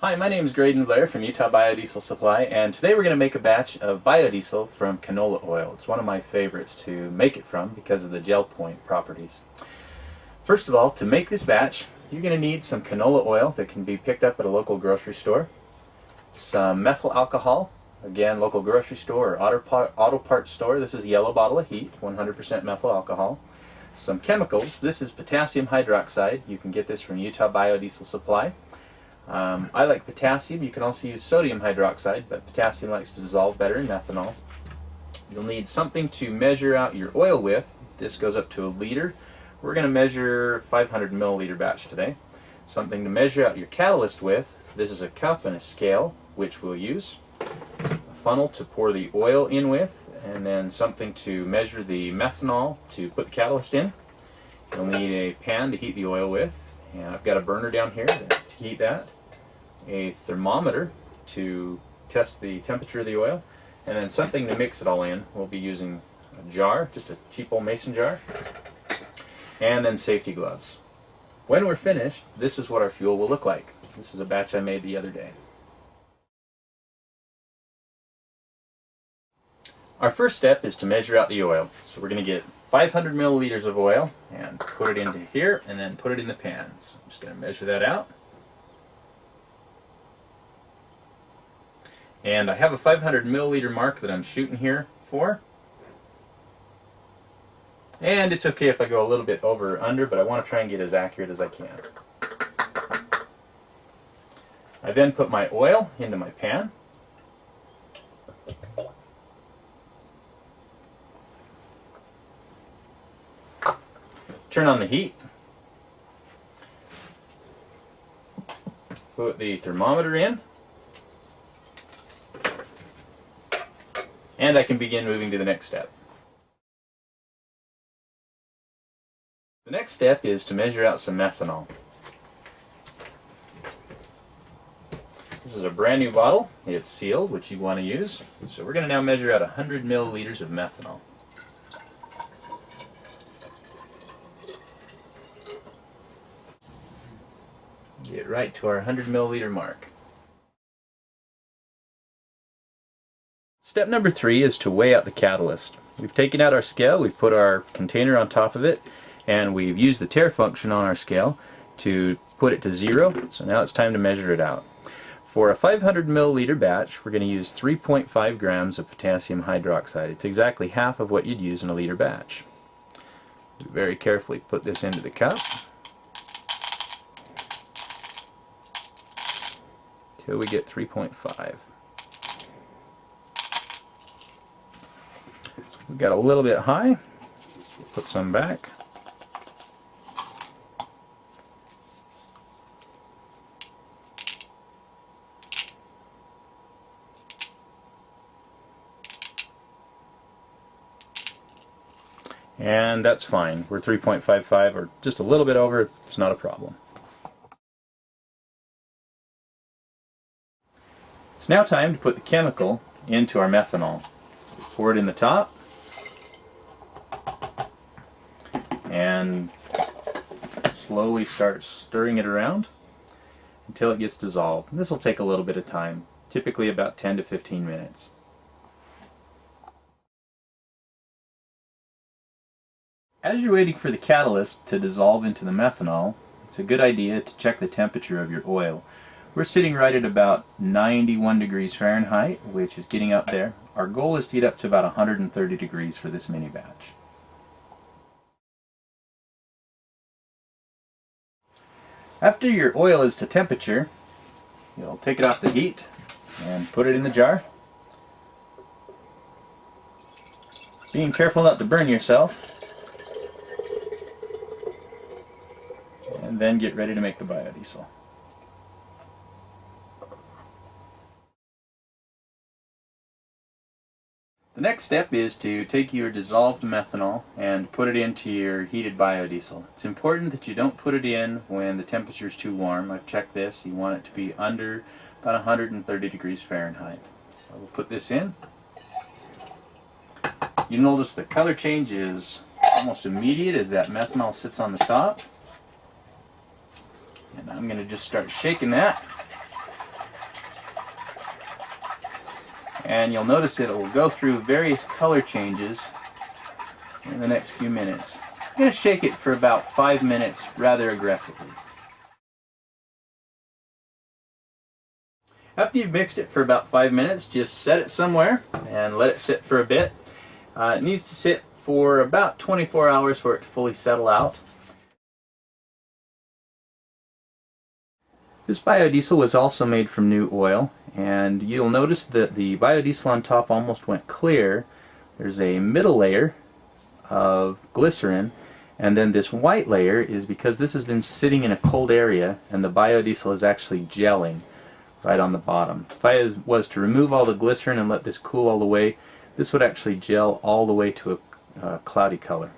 Hi, my name is Graydon Blair from Utah Biodiesel Supply, and today we're going to make a batch of biodiesel from canola oil. It's one of my favorites to make it from because of the gel point properties. First of all, to make this batch, you're going to need some canola oil that can be picked up at a local grocery store, some methyl alcohol, again local grocery store or auto parts store. This is a yellow bottle of heat, 100% methyl alcohol. Some chemicals. This is potassium hydroxide. You can get this from Utah Biodiesel Supply. I like potassium. You can also use sodium hydroxide, but potassium likes to dissolve better in methanol. You'll need something to measure out your oil with. This goes up to a liter. We're going to measure 500 milliliter batch today. Something to measure out your catalyst with. This is a cup and a scale, which we'll use. A funnel to pour the oil in with, and then something to measure the methanol to put the catalyst in. You'll need a pan to heat the oil with, and I've got a burner down here to heat that. A thermometer to test the temperature of the oil, and then something to mix it all in. We'll be using a jar, just a cheap old mason jar, and then safety gloves. When we're finished, this is what our fuel will look like. This is a batch I made the other day. Our first step is to measure out the oil. So we're going to get 500 milliliters of oil and put it into here and then put it in the pan. So I'm just going to measure that out. And I have a 500 milliliter mark that I'm shooting here for. And it's okay if I go a little bit over or under, but I want to try and get as accurate as I can. I then put my oil into my pan. Turn on the heat. Put the thermometer in. And I can begin moving to the next step. The next step is to measure out some methanol. This is a brand new bottle. It's sealed, which you want to use. So we're going to now measure out 100 milliliters of methanol. Get right to our 100 milliliter mark. Step number 3 is to weigh out the catalyst. We've taken out our scale, we've put our container on top of it, and we've used the tare function on our scale to put it to 0. So now it's time to measure it out. For a 500 milliliter batch, we're going to use 3.5 grams of potassium hydroxide. It's exactly half of what you'd use in a liter batch. We very carefully put this into the cup till we get 3.5. We got a little bit high. Put some back. And that's fine. We're 3.55 or just a little bit over. It's not a problem. It's now time to put the chemical into our methanol. Pour it in the top. And slowly start stirring it around until it gets dissolved. This will take a little bit of time, typically about 10 to 15 minutes. As you're waiting for the catalyst to dissolve into the methanol, it's a good idea to check the temperature of your oil. We're sitting right at about 91 degrees Fahrenheit, which is getting up there. Our goal is to get up to about 130 degrees for this mini batch. After your oil is to temperature, you'll take it off the heat and put it in the jar. Being careful not to burn yourself. And then get ready to make the biodiesel. The next step is to take your dissolved methanol and put it into your heated biodiesel. It's important that you don't put it in when the temperature is too warm. I've checked this. You want it to be under about 130 degrees Fahrenheit. So we'll put this in. You notice the color change is almost immediate as that methanol sits on the top. And I'm going to just start shaking that and you'll notice it will go through various color changes in the next few minutes. I'm going to shake it for about 5 minutes rather aggressively. After you've mixed it for about 5 minutes, just set it somewhere and let it sit for a bit. It needs to sit for about 24 hours for it to fully settle out. This biodiesel was also made from new oil, and you'll notice that the biodiesel on top almost went clear. There's a middle layer of glycerin, and then this white layer is because this has been sitting in a cold area and the biodiesel is actually gelling right on the bottom. If I was to remove all the glycerin and let this cool all the way, this would actually gel all the way to a cloudy color.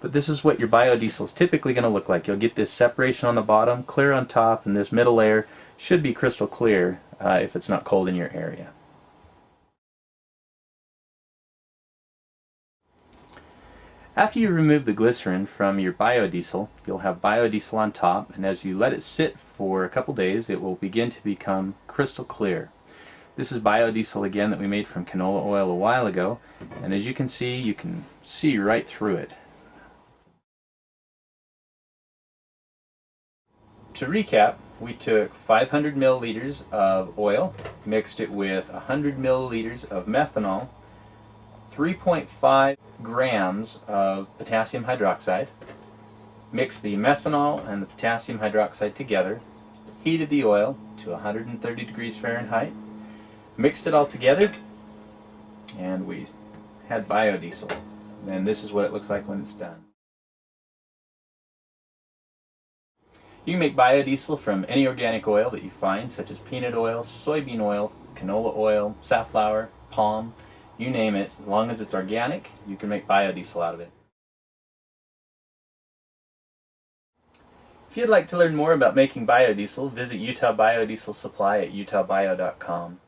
But this is what your biodiesel is typically going to look like. You'll get this separation on the bottom, clear on top, and this middle layer should be crystal clear if it's not cold in your area. After you remove the glycerin from your biodiesel, you'll have biodiesel on top, and as you let it sit for a couple days, it will begin to become crystal clear. This is biodiesel again that we made from canola oil a while ago, and as you can see right through it. To recap, we took 500 milliliters of oil, mixed it with 100 milliliters of methanol, 3.5 grams of potassium hydroxide, mixed the methanol and the potassium hydroxide together, heated the oil to 130 degrees Fahrenheit, mixed it all together, and we had biodiesel. And this is what it looks like when it's done. You can make biodiesel from any organic oil that you find, such as peanut oil, soybean oil, canola oil, safflower, palm, you name it. As long as it's organic, you can make biodiesel out of it. If you'd like to learn more about making biodiesel, visit Utah Biodiesel Supply at utahbio.com.